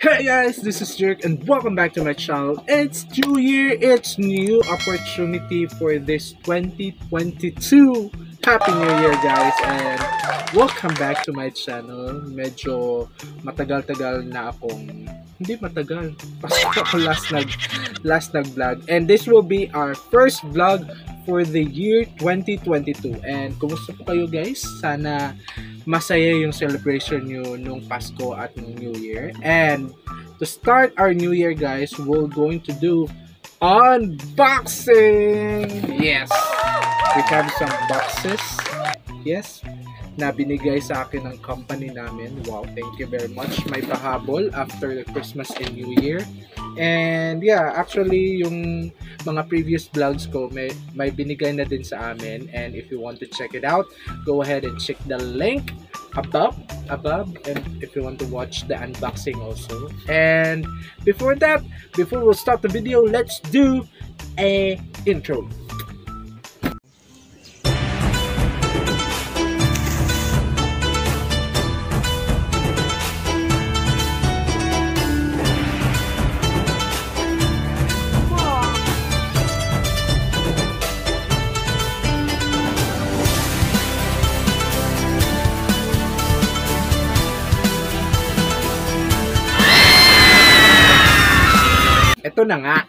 Hey guys, this is Joric and welcome back to my channel. It's New Year, it's new opportunity for this 2022. Happy New Year guys and welcome back to my channel. Medyo matagal-tagal na akong, hindi matagal, basta ako last nag-vlog. And this will be our first vlog for the year 2022. And kumusta po kayo guys? Sana masaya yung celebration nyo nung Pasko at nung New Year. And to start our New Year guys, we're going to do unboxing! Yes! We have some boxes. Yes, na binigay sa akin ng company namin. Wow, thank you very much. May pahabol after the Christmas and New Year. And yeah, actually yung mga previous vlogs ko may binigay na din sa amin. And if you want to check it out, go ahead and check the link above, and if you want to watch the unboxing also. And before we'll start the video, let's do a intro. Ito na nga.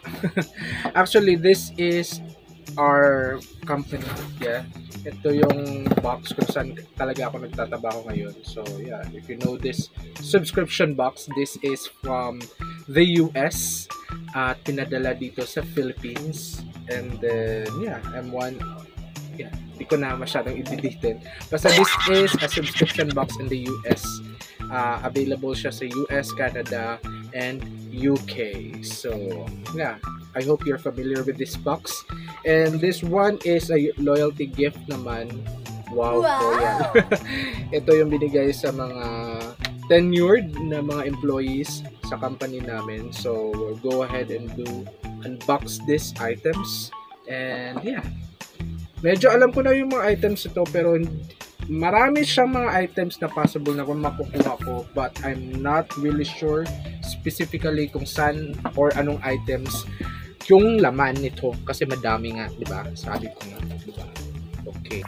Actually, this is our company. Yeah. Ito yung box kung saan talaga ako nagtatrabaho ngayon. So, yeah. If you know this subscription box, this is from the US. At pinadala dito sa Philippines. And then, yeah. M1. Yeah. Hindi ko na masyadong i-detail. Basta this is a subscription box in the US. Available siya sa US, Canada, and UK. So, yeah. I hope you're familiar with this box. And this one is a loyalty gift naman. Wow. Loyal. Ito yung binigay sa mga tenured na mga employees sa company namin. So, we'll go ahead and unbox these items. And, yeah. Medyo alam ko na yung mga items ito, pero marami siyang mga items na possible na kung makukuha ko, but I'm not really sure specifically kung saan or anong items yung laman nito kasi madami nga, di ba? Sabi ko nga, di ba? Okay.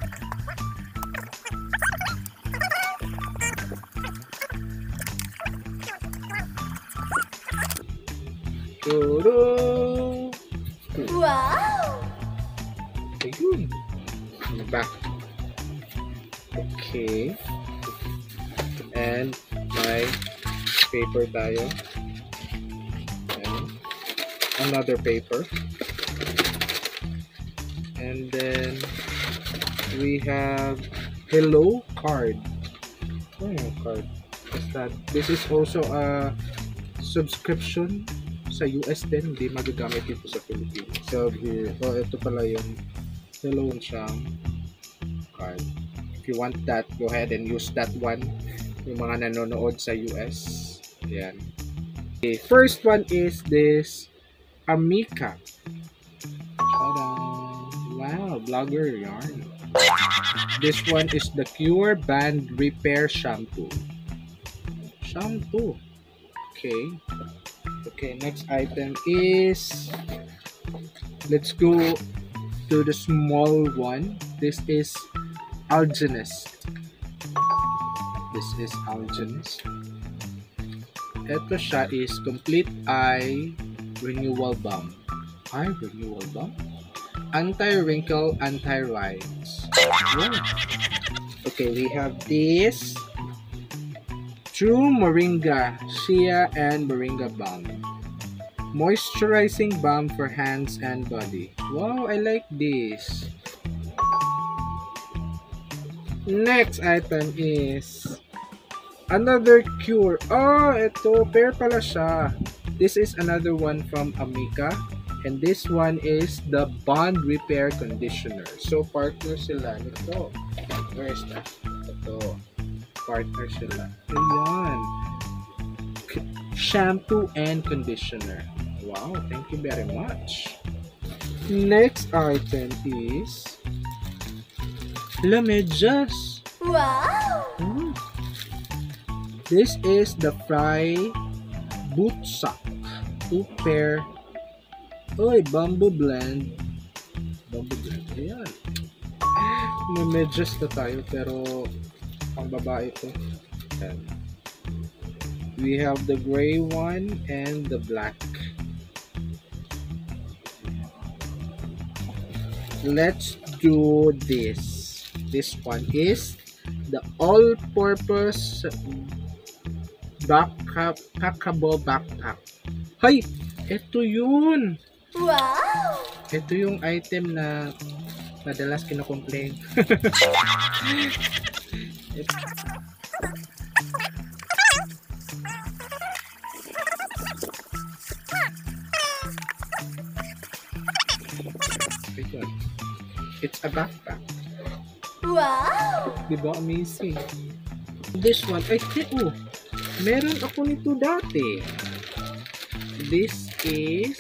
Wow! Ayun. Ano ba? Okay. And may paper tayo. And another paper. And then we have hello card. Oh, card. This is also a subscription sa US din. Hindi magagamit dito sa Philippines. So here, ito pala yung hello siyang card. If you want that, go ahead and use that one. Yung mga nanonood sa US. Ayan. Okay, first one is this Amica. Ta-da! Wow, vlogger yarn. This one is the Cure Band Repair Shampoo. Shampoo. Okay. Okay, next item is, let's go to the small one. This is Algenist. This is Algenist. Ito siya is Complete Eye Renewal Balm. Eye Renewal Balm? Anti-wrinkle, anti-lines. Yeah. Okay, we have this True Moringa Shea and Moringa Balm. Moisturizing balm for hands and body. Wow, I like this. Next item is another Cure. Oh, ito. Pair pala siya. This is another one from Amica. And this one is the Bond Repair Conditioner. So, partner sila nito. Where is that? Ito. Partner sila. Ayan. Shampoo and conditioner. Wow, thank you very much. Next item is Lamedyas. Wow! This is the Fry boot sock, 2 pair. Oy, bamboo blend. Bamboo blend. Ayan. May medyas na tayo pero pang babae ito. Ayan. We have the gray one and the black. Let's do this. This one is the all-purpose packable backpack. Hay! Ito yun! Wow! Ito yung item na madalas kinocomplain. It's a backpack. Wow! Diba? Amazing. This one, I think, meron ako nito dati. This is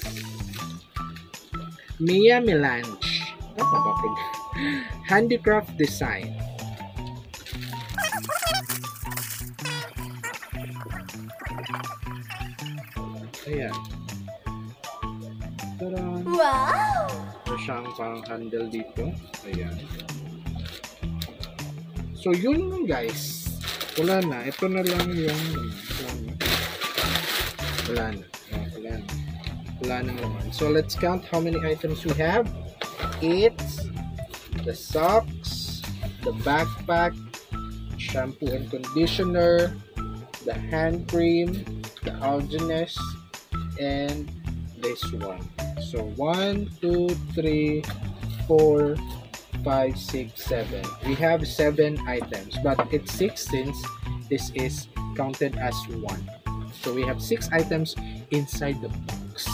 Mia Melange. Handicraft design. Ayan. Tara! Wow! Ito siyang pang-handle dito. Ayan. So, yun lang guys. Wala na. Ito na lang yung wala na. Wala nang laman. So, let's count how many items we have. It's the socks, the backpack, shampoo and conditioner, the hand cream, the alginess, and this one. So 1, 2, 3, 4, 5, 6, 7. We have 7 items, but it's 6 since this is counted as 1. So we have 6 items inside the box.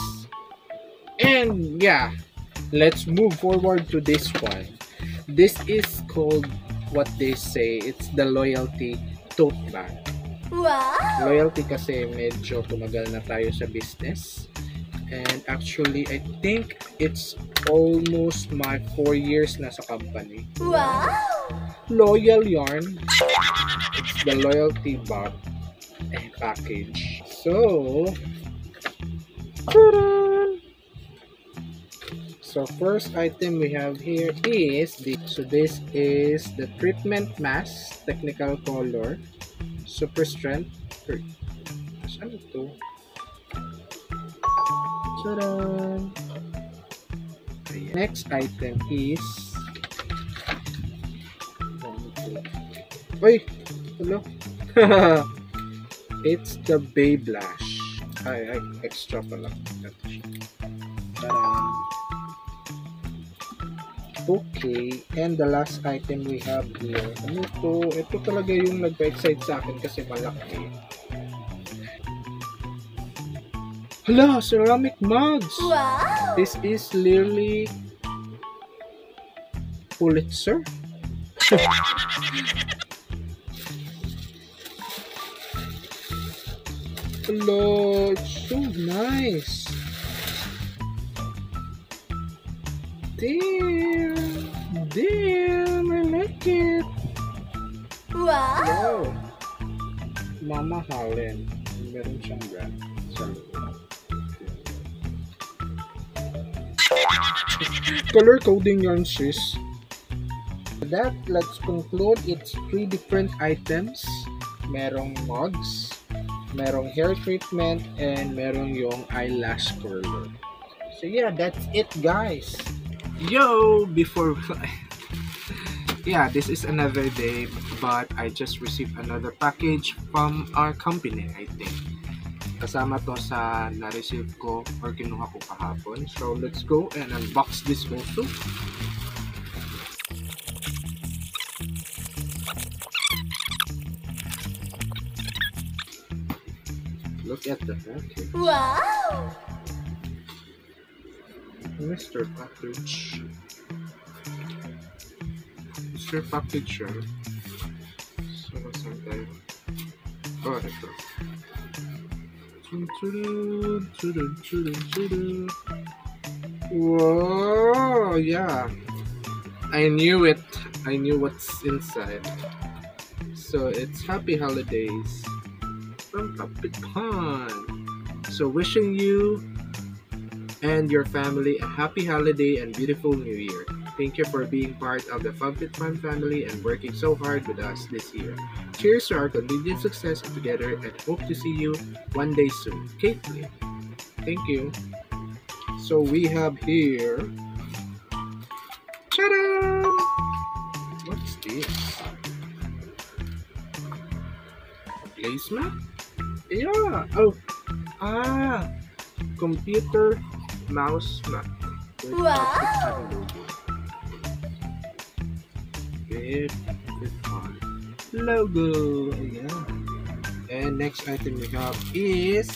And yeah, let's move forward to this one. This is called what they say, it's the loyalty tote bag. Wow! Loyalty kasi medyo tumagal na tayo sa business. And actually, I think it's almost my 4 years na sa company. Wow! Loyal yarn. It's the loyalty bag and package. So, so first item we have here is this is the treatment mask, technical color, super strength. Saan ito? Tadaan! Next item is Uy! Hello? It's the Babe Lash. Ay, extra pala. Tadaan! Okay, and the last item we have here. Ano to? Ito talaga yung nagpa-excite sa akin kasi malaki. Hala, ceramic mugs! Wow! This is literally Pulitzer. Hello, it's so nice. Damn, I like it. Wow! Mama Helen. Meron siyang brand sa loob. Color coding yarn, sis. That, let's conclude. It's 3 different items. Merong mugs, merong hair treatment, and merong yung eyelash curler. So yeah, that's it guys. Yo, before yeah, this is another day, but I just received another package from our company, I think. Kasama to sa na-receive ko or kinuha ko kahapon. So let's go and unbox this also. Look at the package. Wow! Mr. Package. Mr. Packager. So, saan tayo? Oh, ito. Whoa, yeah. I knew it. I knew what's inside. So it's Happy Holidays from Puppet Pond. So wishing you and your family a happy holiday and beautiful new year. Thank you for being part of the Fabit Fun family and working so hard with us this year. Cheers to our continued success together and hope to see you one day soon. Caitlin. Thank you. So we have here. Ta-da! What's this? Placement? Yeah. Oh. Ah. Computer mouse mat. Wow. With fun logo. Ayan. And next item we have is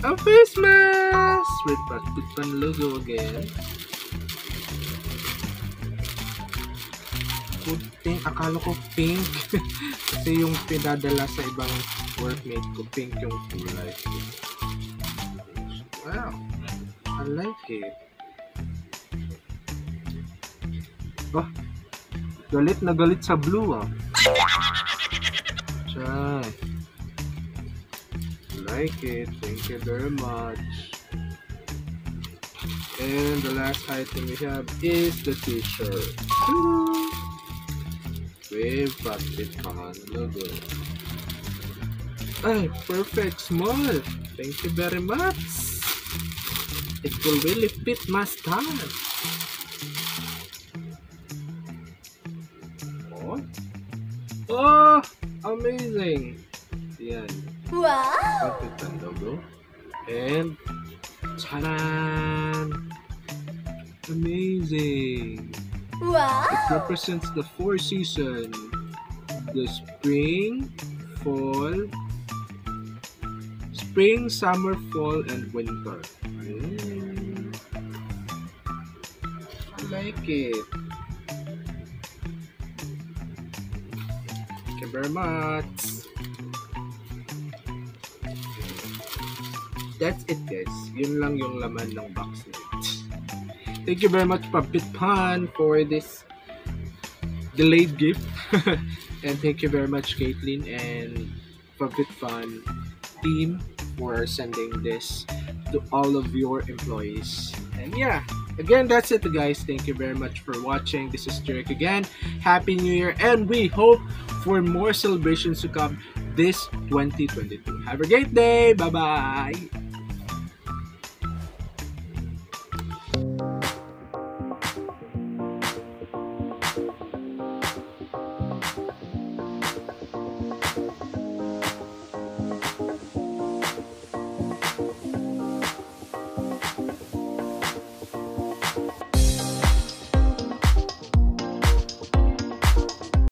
a face mask with fun logo again. Pink, akala ko pink. Kasi yung pinadala sa ibang workmate ko, pink yung kulay. Wow, I like it. Oh, galit na galit sa blue ah. Chay. Like it, thank you very much. And the last item we have is the t-shirt. With Fabit Fun logo. Ay, perfect small. Thank you very much. It will really fit my style. Oh, oh, amazing. Yan. Wow. Fabit Fun logo. And taran! Amazing. Wow! It represents the 4 seasons: the spring, summer, fall, and winter. I like it. Thank you very much. That's it, guys. Yun lang yung laman ng box nito. Thank you very much, Fabit Fun, for this delayed gift. And thank you very much, Caitlin and Fabit Fun team for sending this to all of your employees. And yeah, again, that's it, guys. Thank you very much for watching. This is Joric again. Happy New Year, and we hope for more celebrations to come this 2022. Have a great day. Bye-bye.